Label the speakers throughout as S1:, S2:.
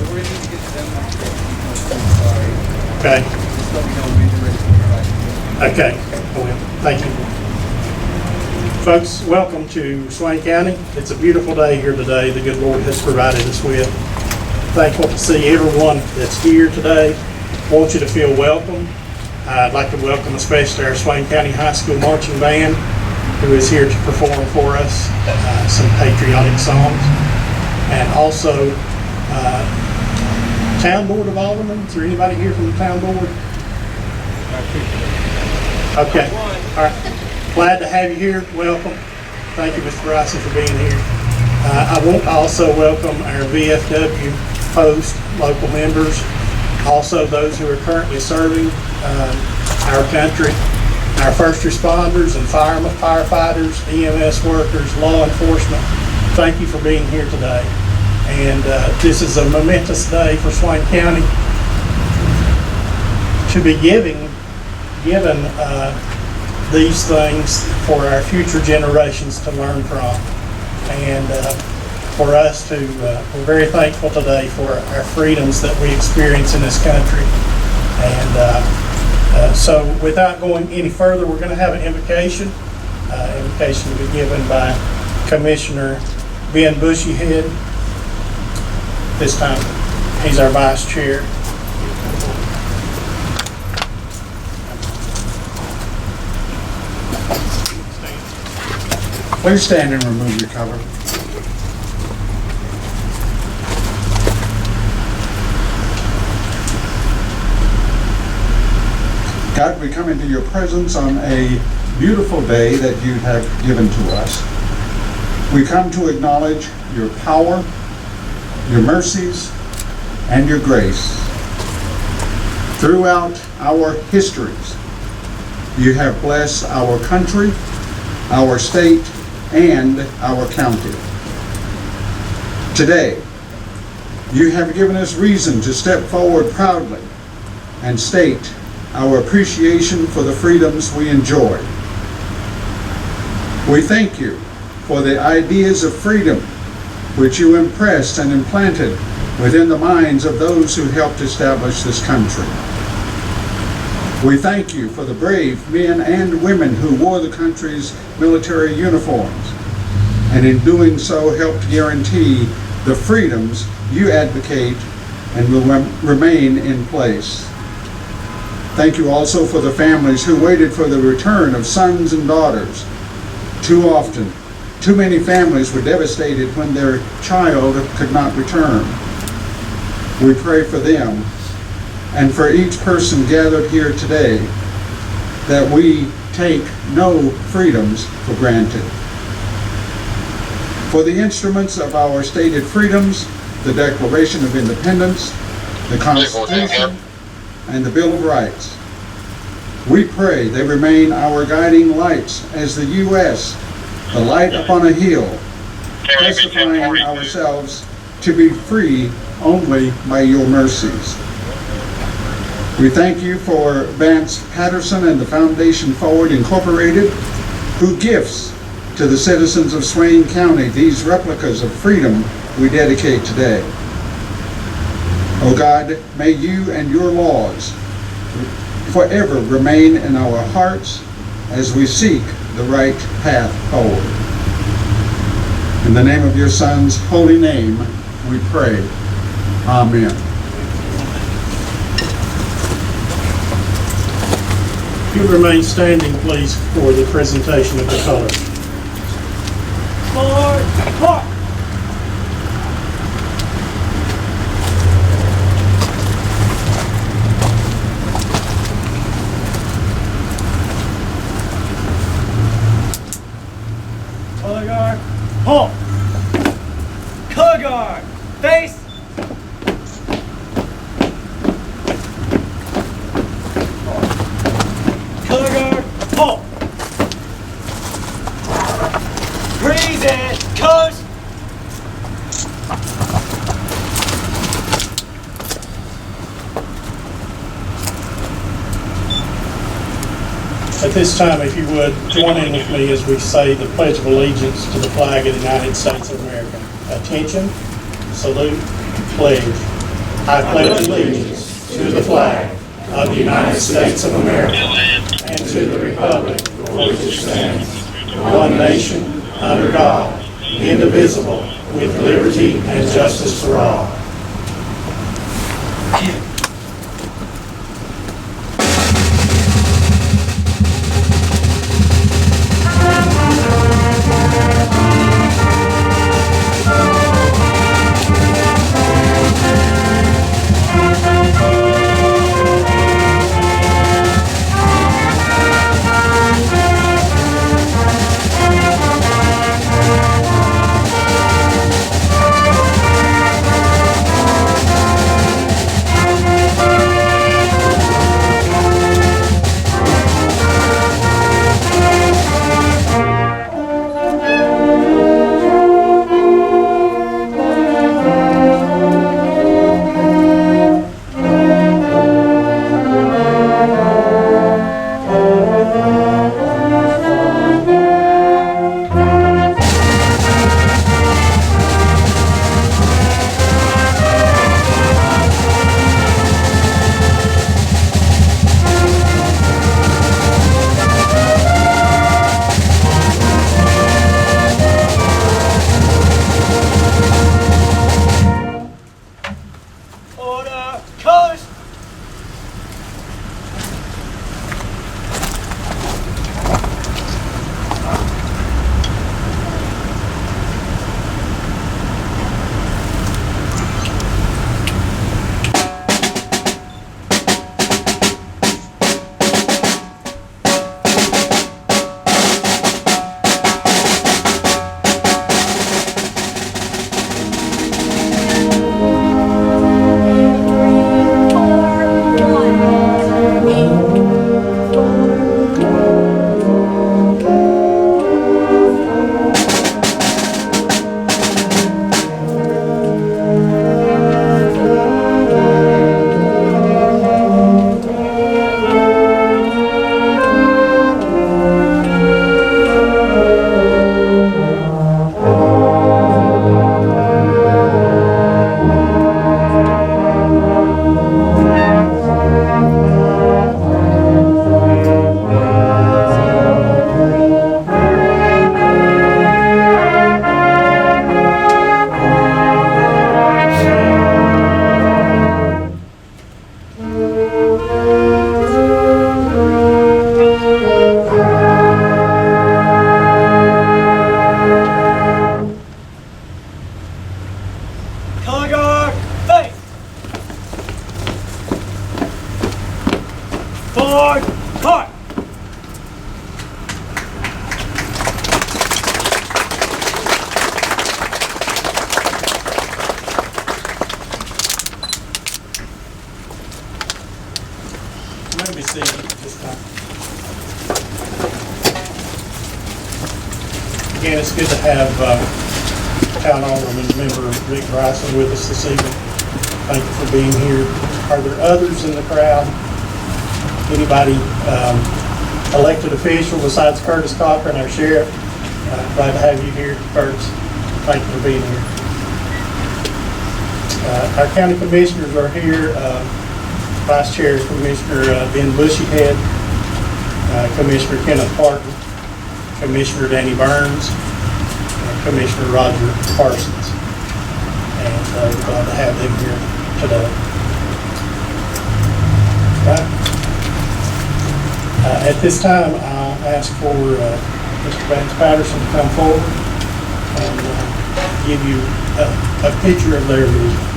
S1: we're going to need to get them on stage. Sorry.
S2: Okay.
S1: Just let me know when you're ready for it.
S2: Okay. I will. Thank you. Folks, welcome to Swain County. It's a beautiful day here today the good Lord has provided us with. Thankful to see everyone that's here today. I want you to feel welcome. I'd like to welcome especially our Swain County High School Marching Band, who is here to perform for us some patriotic songs. And also, Town Board of Aldermen. Is there anybody here from the Town Board? Okay. All right. Glad to have you here. Welcome. Thank you, Mr. Bryson, for being here. I want to also welcome our VFW host, local members, also those who are currently serving our country, our first responders and firemen, firefighters, EMS workers, law enforcement. Thank you for being here today. And this is a momentous day for Swain County to be given these things for our future generations to learn from. And for us to, we're very thankful today for our freedoms that we experience in this country. And so without going any further, we're going to have an invocation. Invocation to be given by Commissioner Ben Bushyhead. This time, he's our vice chair.
S3: Please stand and remove your cover. God, we come into your presence on a beautiful day that you have given to us. We come to acknowledge your power, your mercies, and your grace. Throughout our histories, you have blessed our country, our state, and our county. Today, you have given us reason to step forward proudly and state our appreciation for the freedoms we enjoy. We thank you for the ideas of freedom which you impressed and implanted within the minds of those who helped establish this country. We thank you for the brave men and women who wore the country's military uniforms, and in doing so helped guarantee the freedoms you advocate and will remain in place. Thank you also for the families who waited for the return of sons and daughters. Too often, too many families were devastated when their child could not return. We pray for them and for each person gathered here today, that we take no freedoms for granted. For the instruments of our stated freedoms, the Declaration of Independence, the Constitution, and the Bill of Rights, we pray they remain our guiding lights as the U.S., the light upon a hill, testifying ourselves to be free only by your mercies. We thank you for Vance Patterson and the Foundation Forward Incorporated, who gifts to the citizens of Swain County these replicas of freedom we dedicate today. Oh God, may you and your laws forever remain in our hearts as we seek the right path forward. In the name of your Son's holy name, we pray. Amen.
S2: If you remain standing, please, for the presentation of the colors.
S4: Forward, march! Color guard, halt! Color guard, face! Color guard, halt! Present, colors!
S2: At this time, if you would, join in with me as we say the Pledge of Allegiance to the flag of the United States of America. Attention, salute, pledge. I pledge allegiance to the flag of the United States of America and to the republic for which it stands, one nation, under God, indivisible, with liberty and justice for all.
S4: Order, colors. Color guard, face. Forward, part.
S2: Let me see this time. Again, it's good to have Town Alderman member Rick Bryson with us this evening. Thank you for being here. Are there others in the crowd? Anybody elected official besides Curtis Cochran, our sheriff? Glad to have you here, Curtis. Thank you for being here. Our county commissioners are here. Vice Chair Commissioner Ben Bushyhead, Commissioner Kenneth Parton, Commissioner Danny Burns, and Commissioner Roger Parsons. And we're glad to have them here today. Right. At this time, I'll ask for Mr. Vance Patterson to come forward and give you a picture of their vision.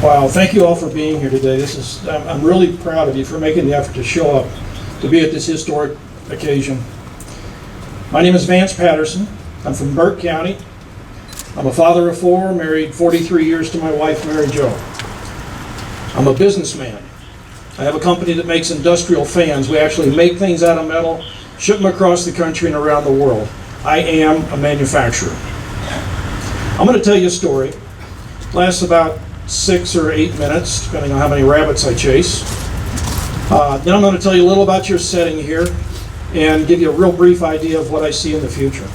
S5: Wow, thank you all for being here today. I'm really proud of you for making the effort to show up to be at this historic occasion. My name is Vance Patterson. I'm from Burke County. I'm a father of 4, married 43 years to my wife, Mary Jo. I'm a businessman. I have a company that makes industrial fans. We actually make things out of metal, ship them across the country and around the world. I am a manufacturer. I'm going to tell you a story. It lasts about 6 or 8 minutes, depending on how many rabbits I chase. Then I'm going to tell you a little about your setting here, and give you a real brief idea of what I see in the future.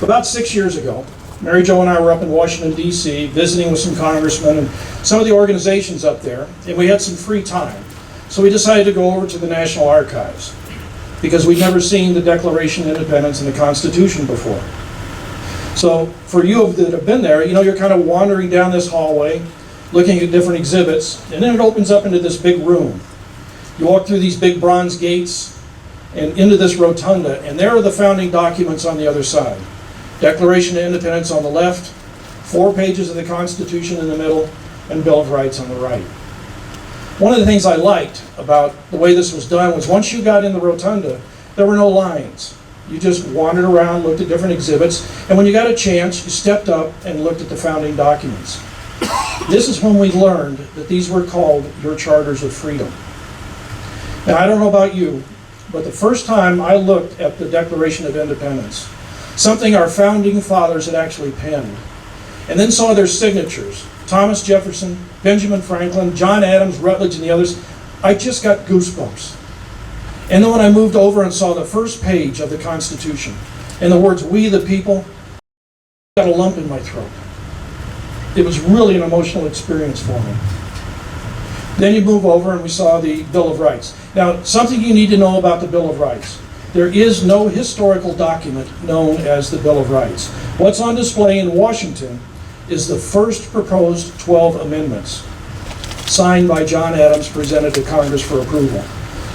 S5: About 6 years ago, Mary Jo and I were up in Washington, D.C., visiting with some congressmen and some of the organizations up there, and we had some free time. So we decided to go over to the National Archives, because we'd never seen the Declaration of Independence and the Constitution before. So for you that have been there, you're kind of wandering down this hallway, looking at different exhibits, and then it opens up into this big room. You walk through these big bronze gates and into this rotunda, and there are the founding documents on the other side. Declaration of Independence on the left, 4 pages of the Constitution in the middle, and Bill of Rights on the right. One of the things I liked about the way this was done was once you got in the rotunda, there were no lines. You just wandered around, looked at different exhibits, and when you got a chance, you stepped up and looked at the founding documents. This is when we learned that these were called your charters of freedom. Now, I don't know about you, but the first time I looked at the Declaration of Independence, something our founding fathers had actually penned, and then saw their signatures, Thomas Jefferson, Benjamin Franklin, John Adams, Rutledge, and the others, I just got goosebumps. And then when I moved over and saw the first page of the Constitution, and the words, "We the people," I got a lump in my throat. It was really an emotional experience for me. Then you move over and we saw the Bill of Rights. Now, something you need to know about the Bill of Rights. There is no historical document known as the Bill of Rights. What's on display in Washington is the first proposed 12 amendments, signed by John Adams, presented to Congress for approval.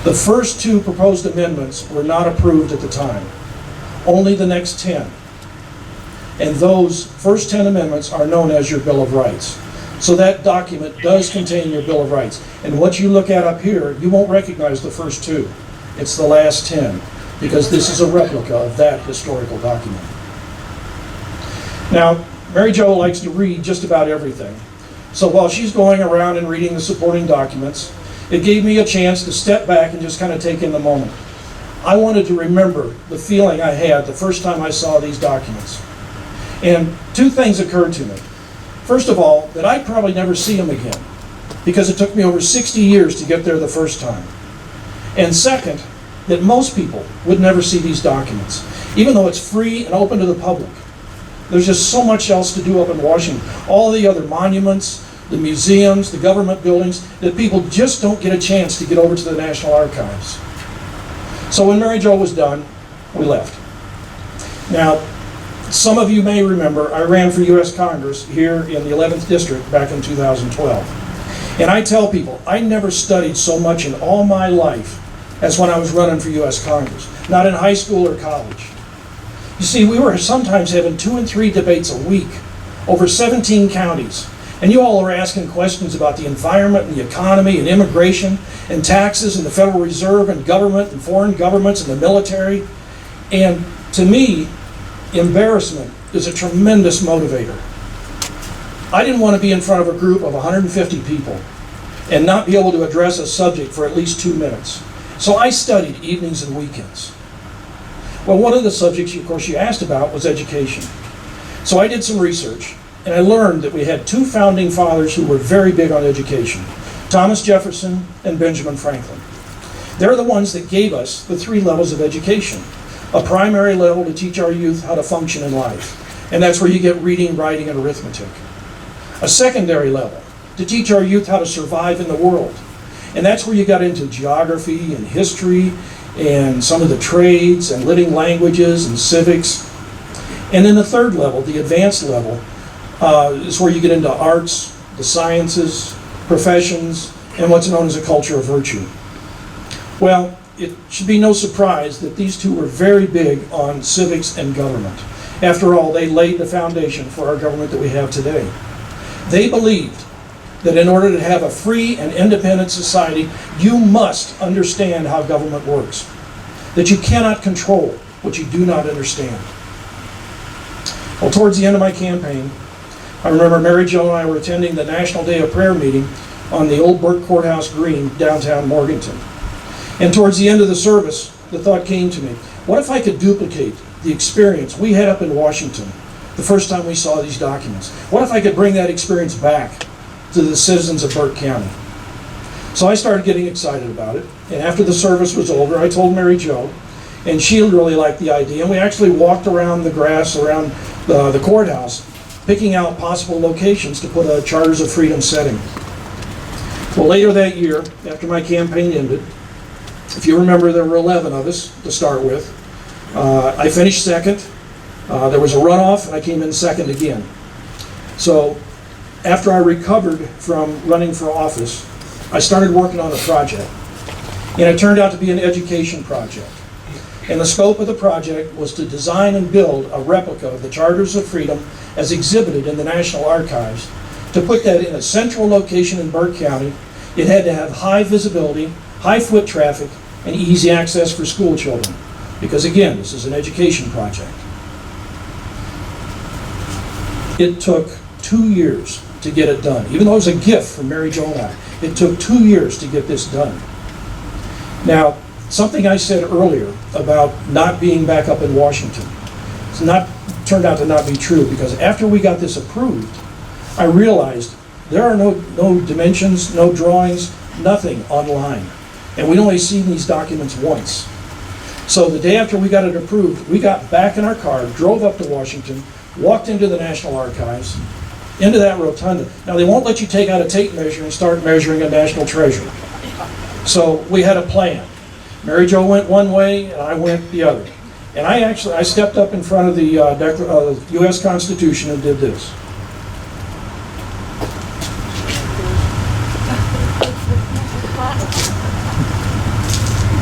S5: The first 2 proposed amendments were not approved at the time, only the next 10. And those first 10 amendments are known as your Bill of Rights. So that document does contain your Bill of Rights. And what you look at up here, you won't recognize the first 2. It's the last 10, because this is a replica of that historical document. Now, Mary Jo likes to read just about everything. So while she's going around and reading the supporting documents, it gave me a chance to step back and just kind of take in the moment. I wanted to remember the feeling I had the first time I saw these documents. And 2 things occurred to me. First of all, that I'd probably never see them again, because it took me over 60 years to get there the first time. And second, that most people would never see these documents, even though it's free and open to the public. There's just so much else to do up in Washington. All the other monuments, the museums, the government buildings, that people just don't get a chance to get over to the National Archives. So when Mary Jo was done, we left. Now, some of you may remember I ran for U.S. Congress here in the 11th District back in 2012. And I tell people, I never studied so much in all my life as when I was running for U.S. Congress, not in high school or college. You see, we were sometimes having 2 and 3 debates a week over 17 counties. And you all are asking questions about the environment and the economy and immigration and taxes and the Federal Reserve and government and foreign governments and the military. And to me, embarrassment is a tremendous motivator. I didn't want to be in front of a group of 150 people and not be able to address a subject for at least 2 minutes. So I studied evenings and weekends. Well, one of the subjects, of course, you asked about was education. So I did some research, and I learned that we had 2 founding fathers who were very big on education, Thomas Jefferson and Benjamin Franklin. They're the ones that gave us the 3 levels of education. A primary level to teach our youth how to function in life, and that's where you get reading, writing, and arithmetic. A secondary level to teach our youth how to survive in the world, and that's where you got into geography and history and some of the trades and living languages and civics. And then the third level, the advanced level, is where you get into arts, the sciences, professions, and what's known as a culture of virtue. Well, it should be no surprise that these 2 were very big on civics and government. After all, they laid the foundation for our government that we have today. They believed that in order to have a free and independent society, you must understand how government works. That you cannot control what you do not understand. Well, towards the end of my campaign, I remember Mary Jo and I were attending the National Day of Prayer meeting on the old Burke Courthouse Green, downtown Morganton. And towards the end of the service, the thought came to me, what if I could duplicate the experience we had up in Washington the first time we saw these documents? What if I could bring that experience back to the citizens of Burke County? So I started getting excited about it, and after the service was over, I told Mary Jo, and she really liked the idea, and we actually walked around the grass around the courthouse, picking out possible locations to put a Charters of Freedom setting. Well, later that year, after my campaign ended, if you remember, there were 11 of us to start with. I finished second. There was a runoff, and I came in second again. So after I recovered from running for office, I started working on a project, and it turned out to be an education project. And the scope of the project was to design and build a replica of the Charters of Freedom as exhibited in the National Archives. To put that in a central location in Burke County, it had to have high visibility, high foot traffic, and easy access for school children. Because again, this is an education project. It took 2 years to get it done. Even though it was a gift from Mary Jo and I, it took 2 years to get this done. Now, something I said earlier about not being back up in Washington, turned out to not be true, because after we got this approved, I realized there are no dimensions, no drawings, nothing online. And we'd only seen these documents once. So the day after we got it approved, we got back in our car, drove up to Washington, walked into the National Archives, into that rotunda. Now, they won't let you take out a tape measure and start measuring a national treasure. So we had a plan. Mary Jo went one way, and I went the other. And I stepped up in front of the U.S. Constitution and did this.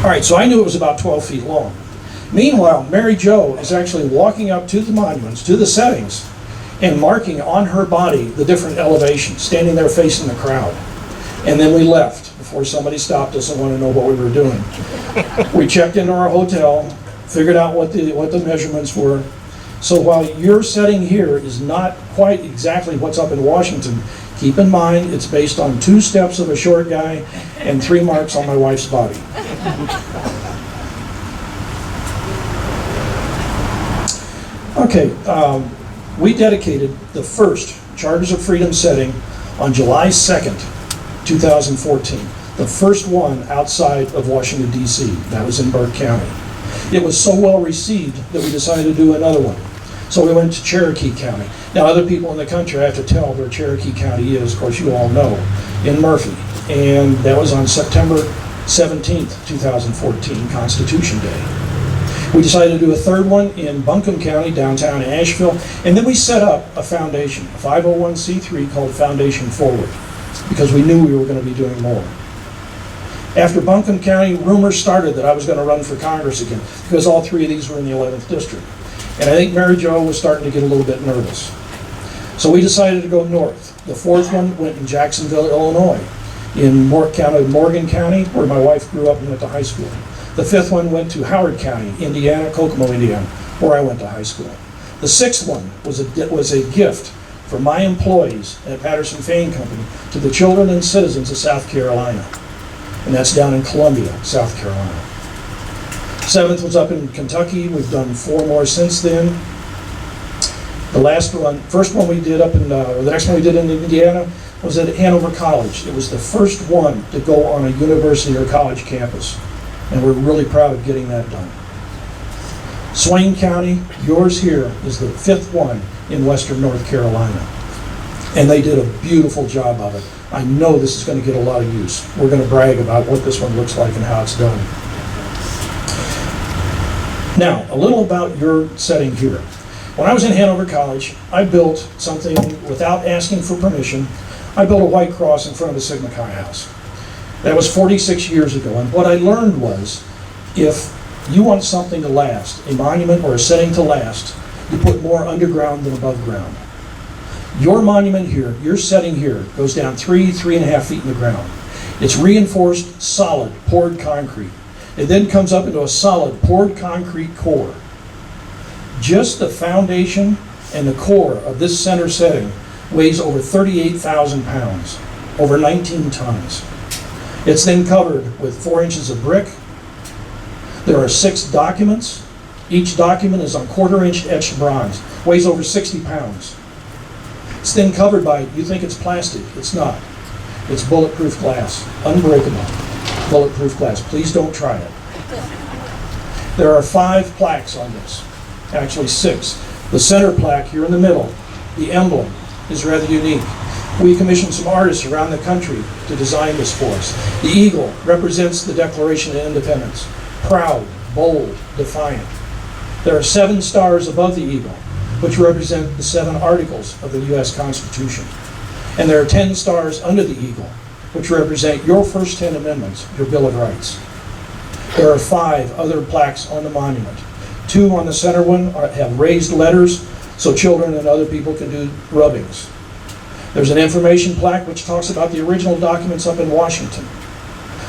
S5: All right, so I knew it was about 12 feet long. Meanwhile, Mary Jo is actually walking up to the monuments, to the settings, and marking on her body the different elevations, standing there facing the crowd. And then we left before somebody stopped us and wanted to know what we were doing. We checked into our hotel, figured out what the measurements were. So while your setting here is not quite exactly what's up in Washington, keep in mind it's based on 2 steps of a short guy and 3 marks on my wife's body. Okay, we dedicated the first Charters of Freedom setting on July 2nd, 2014. The first one outside of Washington, D.C. That was in Burke County. It was so well received that we decided to do another one. So we went to Cherokee County. Now, other people in the country, I have to tell where Cherokee County is, of course you all know, in Murphy. And that was on September 17th, 2014, Constitution Day. We decided to do a third one in Buncombe County, downtown Asheville, and then we set up a foundation, a 501c3 called Foundation Forward, because we knew we were going to be doing more. After Buncombe County, rumors started that I was going to run for Congress again, because all 3 of these were in the 11th District. And I think Mary Jo was starting to get a little bit nervous. So we decided to go north. The 4th one went in Jacksonville, Illinois, in Morgan County, where my wife grew up and went to high school. The 5th one went to Howard County, Indiana, Kokomo, Indiana, where I went to high school. The 6th one was a gift from my employees at Patterson Fane Company to the children and citizens of South Carolina. And that's down in Columbia, South Carolina. 7th was up in Kentucky. We've done 4 more since then. The first one we did the next one we did in Indiana was at Hanover College. It was the first one to go on a university or college campus. And we're really proud of getting that done. Swain County, yours here, is the 5th one in western North Carolina. And they did a beautiful job of it. I know this is going to get a lot of use. We're going to brag about what this one looks like and how it's done. Now, a little about your setting here. When I was in Hanover College, I built something without asking for permission. I built a white cross in front of the Sigma Chi house. That was 46 years ago, and what I learned was, if you want something to last, a monument or a setting to last, you put more underground than above ground. Your monument here, your setting here, goes down 3.5 feet in the ground. It's reinforced, solid, poured concrete. It then comes up into a solid, poured concrete core. Just the foundation and the core of this center setting weighs over 38,000 pounds, over 19 tons. It's then covered with 4 inches of brick. There are 6 documents. Each document is on 1/4 inch etched bronze, weighs over 60 pounds. It's then covered by, you think it's plastic, it's not. It's bulletproof glass, unbreakable, bulletproof glass. Please don't try it. There are 5 plaques on this, actually 6. The center plaque here in the middle, the emblem, is rather unique. We commissioned some artists around the country to design this for us. The eagle represents the Declaration of Independence. Proud, bold, defiant. There are 7 stars above the eagle, which represent the 7 articles of the U.S. Constitution. And there are 10 stars under the eagle, which represent your first 10 amendments, your Bill of Rights. There are 5 other plaques on the monument. 2 on the center one have raised letters so children and other people can do rubbings. There's an information plaque which talks about the original documents up in Washington.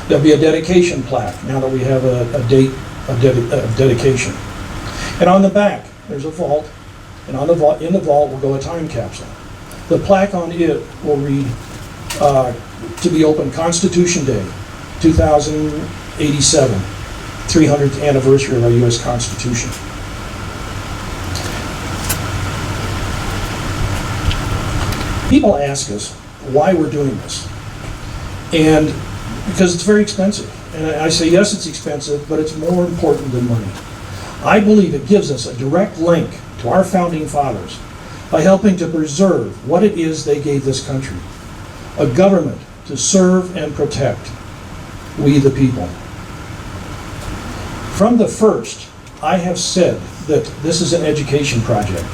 S5: There'll be a dedication plaque now that we have a date of dedication. And on the back, there's a vault, and on the vault, in the vault will go a time capsule. The plaque on it will read, to be opened Constitution Day, 2087, 300th anniversary of our U.S. Constitution. People ask us why we're doing this, and because it's very expensive. And I say, yes, it's expensive, but it's more important than money. I believe it gives us a direct link to our founding fathers by helping to preserve what it is they gave this country. A government to serve and protect we the people. From the first, I have said that this is an education project.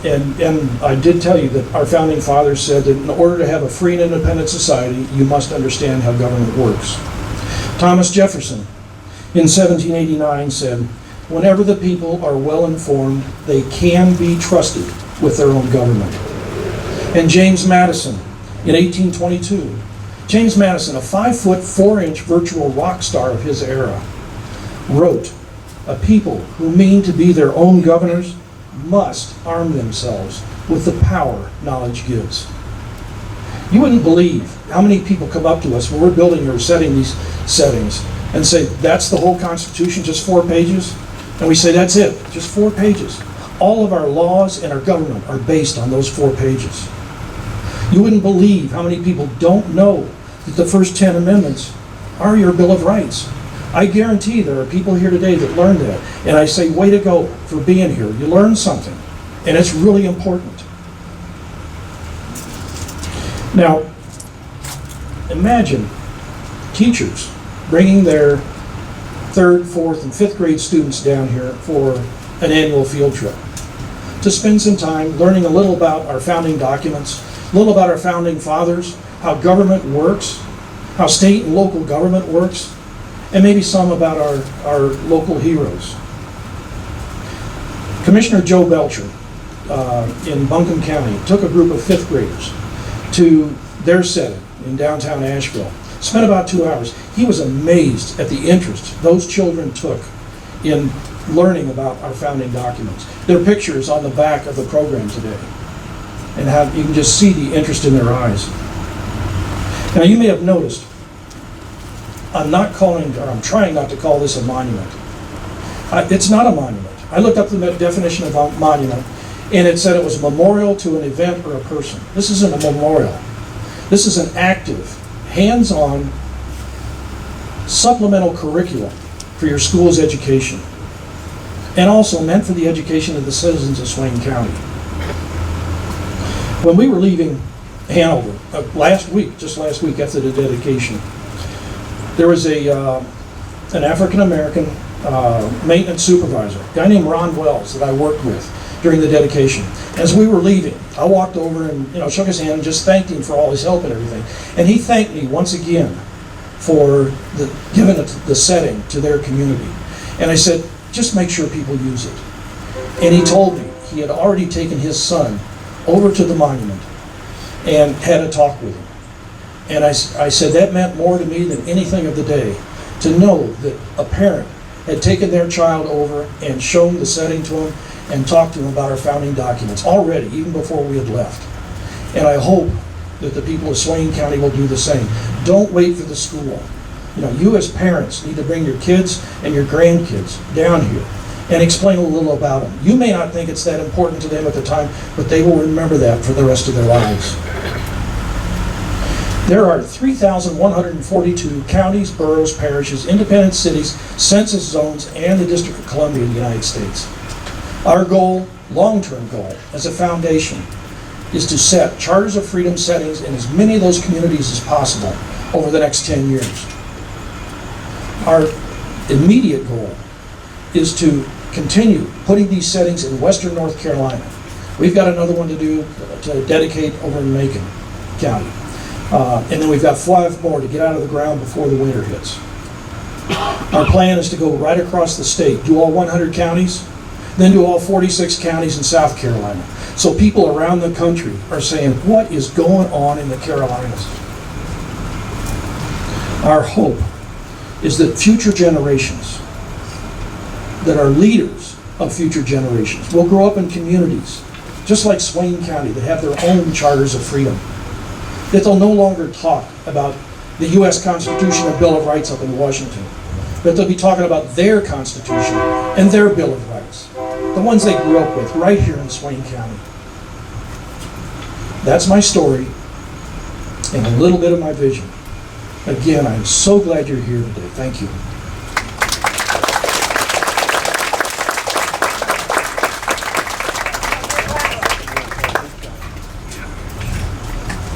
S5: And I did tell you that our founding fathers said that in order to have a free and independent society, you must understand how government works. Thomas Jefferson, in 1789, said, "Whenever the people are well informed, they can be trusted with their own government." And James Madison, in 1822, James Madison, a 5-foot 4-inch virtual rock star of his era, wrote, "A people who mean to be their own governors must arm themselves with the power knowledge gives." You wouldn't believe how many people come up to us when we're building or setting these settings and say, "That's the whole Constitution, just 4 pages?" And we say, "That's it, just 4 pages." All of our laws and our government are based on those 4 pages. You wouldn't believe how many people don't know that the first 10 amendments are your Bill of Rights. I guarantee there are people here today that learned that. And I say, way to go for being here. You learned something. And it's really important. Now, imagine teachers bringing their 3rd, 4th, and 5th grade students down here for an annual field trip to spend some time learning a little about our founding documents, a little about our founding fathers, how government works, how state and local government works, and maybe some about our local heroes. Commissioner Joe Belcher in Buncombe County took a group of 5th graders to their setting in downtown Asheville. Spent about 2 hours. He was amazed at the interest those children took in learning about our founding documents. Their picture is on the back of the program today, and how you can just see the interest in their eyes. Now, you may have noticed I'm trying not to call this a monument. It's not a monument. I looked up the definition of a monument, and it said it was a memorial to an event or a person. This isn't a memorial. This is an active, hands-on, supplemental curriculum for your school's education, and also meant for the education of the citizens of Swain County. When we were leaving Hanover just last week after the dedication, there was an African-American maintenance supervisor, a guy named Ron Wells, that I worked with during the dedication. As we were leaving, I walked over and shook his hand and just thanked him for all his help and everything. And he thanked me once again for giving the setting to their community. And I said, just make sure people use it. And he told me he had already taken his son over to the monument and had a talk with him. And I said that meant more to me than anything of the day, to know that a parent had taken their child over and shown the setting to him and talked to him about our founding documents already, even before we had left. And I hope that the people of Swain County will do the same. Don't wait for the school. You as parents need to bring your kids and your grandkids down here and explain a little about them. You may not think it's that important to them at the time, but they will remember that for the rest of their lives. There are 3,142 counties, boroughs, parishes, independent cities, census zones, and the District of Columbia in the United States. Our goal, long-term goal, as a foundation, is to set charters of freedom settings in as many of those communities as possible over the next 10 years. Our immediate goal is to continue putting these settings in western North Carolina. We've got another one to do, to dedicate over in Macon County. And then we've got 5 more to get out of the ground before the winter hits. Our plan is to go right across the state, do all 100 counties, then do all 46 counties in South Carolina. So people around the country are saying, what is going on in the Carolinas? Our hope is that future generations, that are leaders of future generations, will grow up in communities, just like Swain County, that have their own charters of freedom. That they'll no longer talk about the U.S. Constitution and Bill of Rights up in Washington, but they'll be talking about their Constitution and their Bill of Rights, the ones they grew up with right here in Swain County. That's my story and a little bit of my vision. Again, I'm so glad you're here today. Thank you.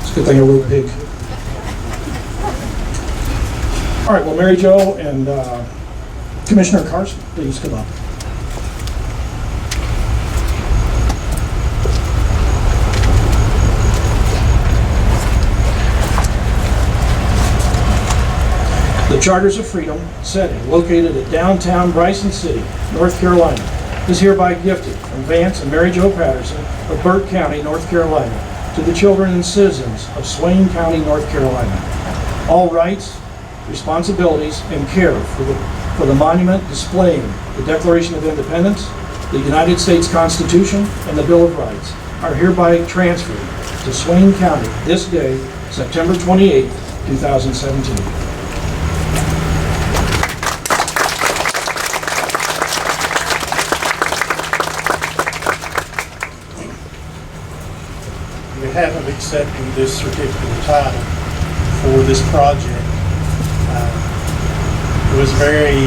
S5: It's a good thing I wrote big. All right, well, Mary Jo and Commissioner Carson, please come up. The Charters of Freedom setting, located at downtown Bryson City, North Carolina, is hereby gifted from Vance and Mary Jo Patterson of Burke County, North Carolina, to the children and citizens of Swain County, North Carolina. All rights, responsibilities, and care for the monument displaying the Declaration of Independence, the United States Constitution, and the Bill of Rights are hereby transferred to Swain County this day, September 28, 2017.
S2: Have of accepting this certificate of title for this project. It was very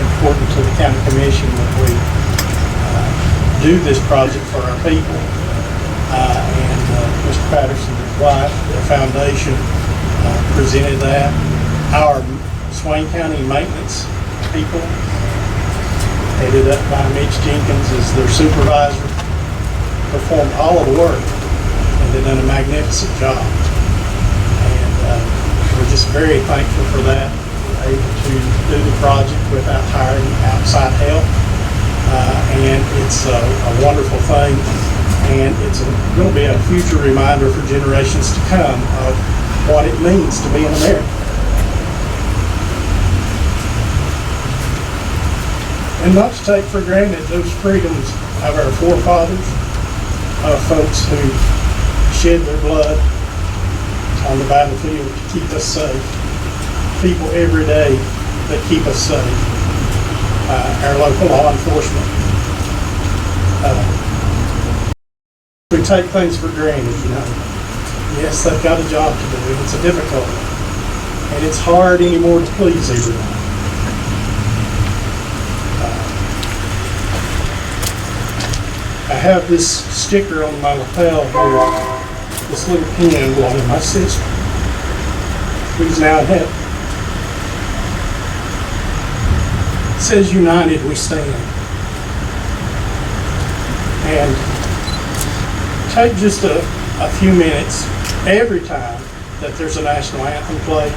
S2: important to the county commission that we do this project for our people. And Mr. Patterson and his wife, the foundation, presented that. Our Swain County maintenance people, headed up by Mitch Jenkins as their supervisor, performed all of the work. They've done a magnificent job, and we're just very thankful for that. We're able to do the project without hiring outside help, and it's a wonderful thing, and it's going to be a future reminder for generations to come of what it means to be an American. And not to take for granted those freedoms of our forefathers, of folks who shed their blood on the battlefield to keep us safe. People every day that keep us safe. Our local law enforcement. We take things for granted, you know. Yes, they've got a job to do. It's a difficult one. And it's hard anymore to please everyone. I have this sticker on my lapel here. This little pin belonging to my sister, who's now in heaven. It says, "United we stand." And take just a few minutes every time that there's a national anthem played,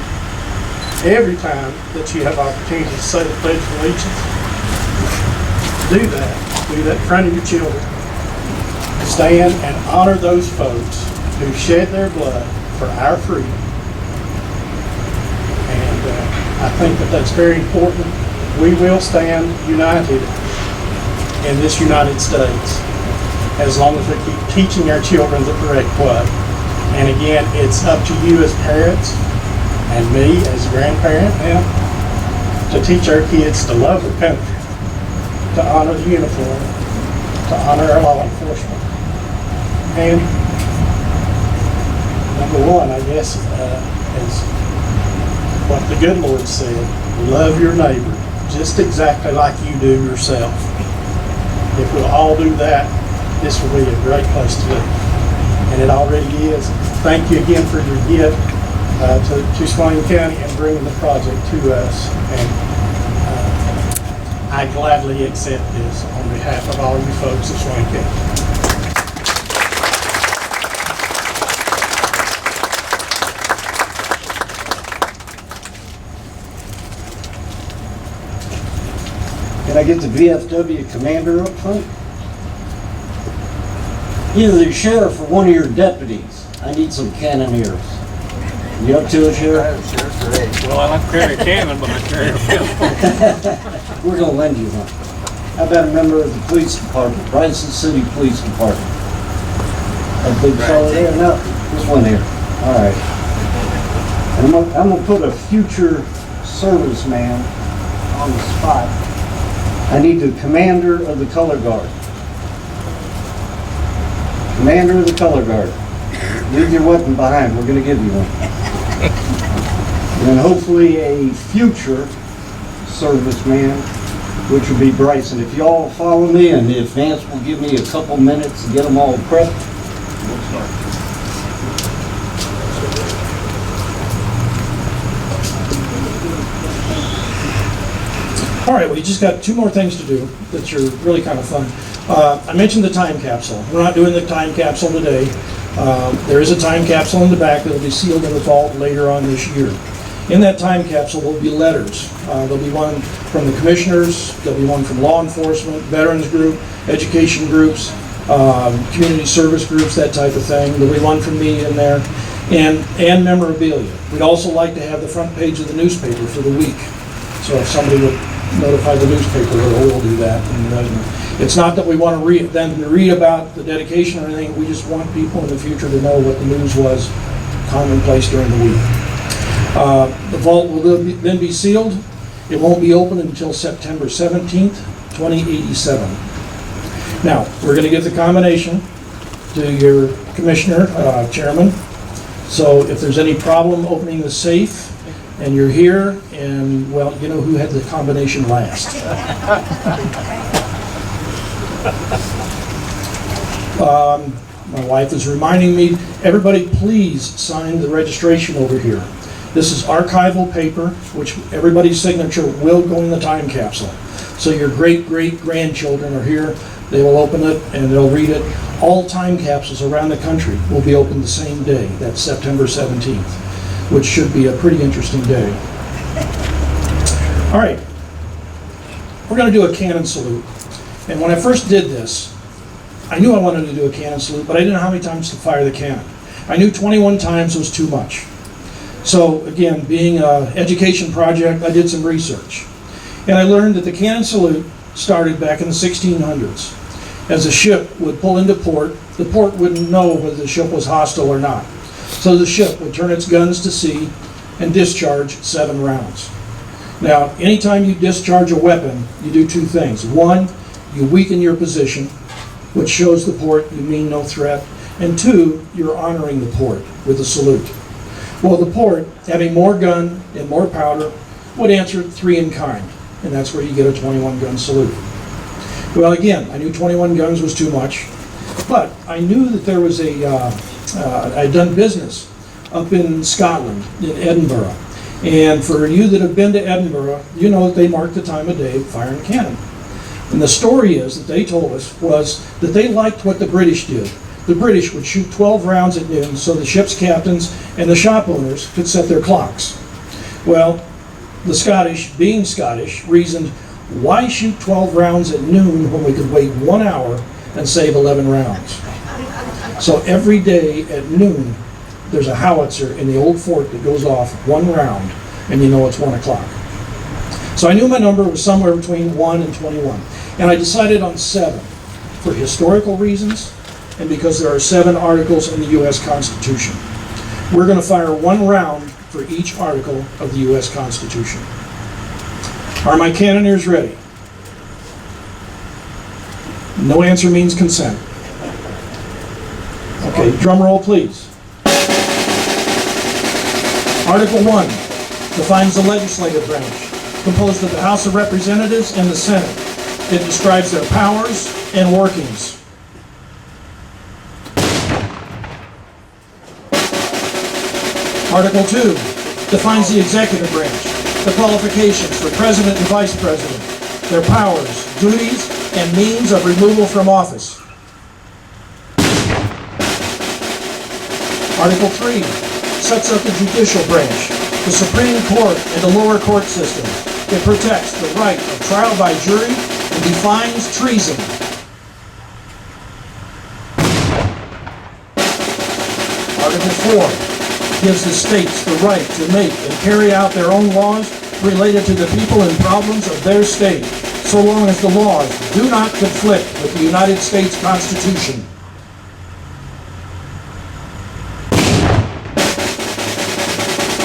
S2: every time that you have opportunity to say the Pledge of Allegiance. Do that in front of your children. Stand and honor those folks who shed their blood for our freedom. And I think that that's very important. We will stand united in this United States as long as we keep teaching our children the correct way. And again, it's up to you as parents and me as a grandparent now to teach our kids to love their country to honor the uniform, to honor our law enforcement. And number one, I guess, is what the good Lord said, love your neighbor just exactly like you do yourself. If we'll all do that, this will be a great place to live. And it already is. Thank you again for your gift to Swain County and bringing the project to us. And I gladly accept this on behalf of all you folks of Swain County.
S6: Can I get the VFW commander up front? Either the sheriff or one of your deputies. I need some cannoneers. You up to it, Sheriff?
S7: Well, I like carry a cannon, but I carry a pistol.
S6: We're gonna lend you one. How about a member of the police department, Bryson City Police Department? A big fellow there? No, this one here. All right. And I'm gonna put a future serviceman on the spot. I need the commander of the color guard. Commander of the color guard. Leave your weapon behind. We're gonna give you one. And hopefully a future serviceman, which will be Bryson. If you all follow me, and if Vance will give me a couple minutes to get them all prepped, we'll start.
S5: All right, we just got two more things to do that are really kind of fun. I mentioned the time capsule. We're not doing the time capsule today. There is a time capsule in the back that will be sealed in the vault later on this year. In that time capsule will be letters. There'll be one from the commissioners, there'll be one from law enforcement, veterans group, education groups, community service groups, that type of thing. There'll be one from me in there, and memorabilia. We'd also like to have the front page of the newspaper for the week. So if somebody would notify the newspaper, we'll do that. And it's not that we want to read about the dedication or anything. We just want people in the future to know what the news was commonplace during the week. The vault will then be sealed. It won't be open until September 17th, 2087. Now, we're going to give the combination to your commissioner, chairman. So if there's any problem opening the safe, and you're here, and, well, you know who had the combination last. My wife is reminding me, everybody please sign the registration over here. This is archival paper, which everybody's signature will go in the time capsule. So your great-great-grandchildren are here, they will open it and they'll read it. All time capsules around the country will be opened the same day, that's September 17th. Which should be a pretty interesting day. All right, we're going to do a cannon salute. And when I first did this, I knew I wanted to do a cannon salute, but I didn't know how many times to fire the cannon. I knew 21 times was too much. So again, being an education project, I did some research. And I learned that the cannon salute started back in the 1600s. As a ship would pull into port, the port wouldn't know whether the ship was hostile or not. So the ship would turn its guns to sea and discharge 7 rounds. Now, anytime you discharge a weapon, you do 2 things. 1, you weaken your position, which shows the port you mean no threat. And 2, you're honoring the port with a salute. Well, the port, having more gun and more powder, would answer 3 in kind. And that's where you get a 21-gun salute. Well, again, I knew 21 guns was too much, but I knew that there was I'd done business up in Scotland, in Edinburgh. And for you that have been to Edinburgh, you know that they mark the time of day firing cannon. And the story is that they told us was that they liked what the British did. The British would shoot 12 rounds at noon so the ship's captains and the shop owners could set their clocks. Well, the Scottish, being Scottish, reasoned, why shoot 12 rounds at noon when we could wait 1 hour and save 11 rounds? So every day at noon, there's a howitzer in the old fort that goes off 1 round, and you know it's 1 o'clock. So I knew my number was somewhere between 1 and 21. And I decided on 7 for historical reasons and because there are 7 articles in the U.S. Constitution. We're going to fire 1 round for each article of the U.S. Constitution. Are my cannoneers ready? No answer means consent. Okay, drum roll, please. Article 1 defines the legislative branch, composed of the House of Representatives and the Senate. It describes their powers and workings. Article 2 defines the executive branch, the qualifications for President and Vice President, their powers, duties, and means of removal from office. Article 3 sets up the judicial branch, the Supreme Court and the lower court system. It protects the right of trial by jury and defines treason. Article 4 gives the states the right to make and carry out their own laws related to the people and problems of their state, so long as the laws do not conflict with the United States Constitution.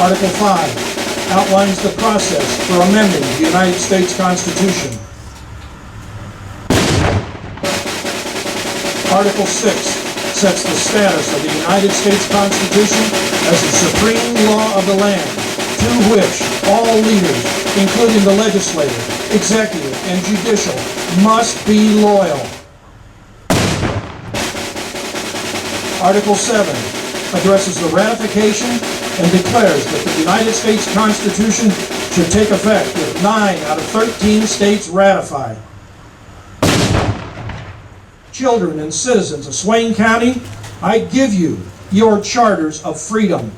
S5: Article 5 outlines the process for amending the United States Constitution. Article 6 sets the status of the United States Constitution as the supreme law of the land, to which all leaders, including the legislative, executive, and judicial, must be loyal. Article 7 addresses the ratification and declares that the United States Constitution should take effect if 9 out of 13 states ratify. Children and citizens of Swain County, I give you your charters of freedom.